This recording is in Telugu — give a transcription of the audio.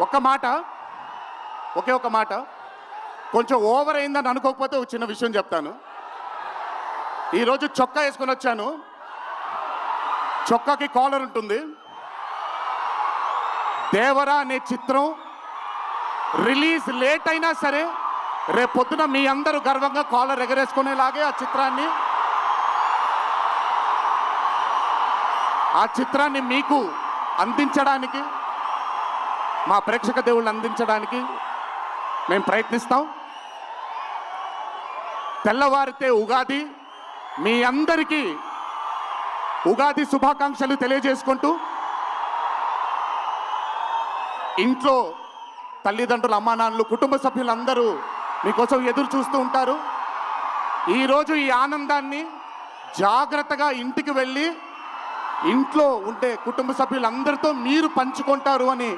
ఒక్క మాట, ఒకే ఒక మాట, కొంచెం ఓవర్ అయిందని అనుకోకపోతే ఒక చిన్న విషయం చెప్తాను. ఈరోజు చొక్కా వేసుకొని వచ్చాను, చొక్కాకి కాలర్ ఉంటుంది. దేవరా అనే చిత్రం రిలీజ్ లేట్ అయినా సరే రేపొద్దున మీ అందరూ గర్వంగా కాలర్ ఎగరేసుకునేలాగే ఆ చిత్రాన్ని మీకు అందించడానికి, మా ప్రేక్షక దేవుళ్ళు అందించడానికి మేము ప్రయత్నిస్తాం. తెల్లవారితే ఉగాది, మీ అందరికీ ఉగాది శుభాకాంక్షలు తెలియజేసుకుంటూ, ఇంట్లో తల్లిదండ్రులు, అమ్మానాన్నలు, కుటుంబ సభ్యులందరూ మీకోసం ఎదురు చూస్తూ ఉంటారు. ఈరోజు ఈ ఆనందాన్ని జాగ్రత్తగా ఇంటికి వెళ్ళి ఇంట్లో ఉండే కుటుంబ సభ్యులందరితో మీరు పంచుకుంటారు అని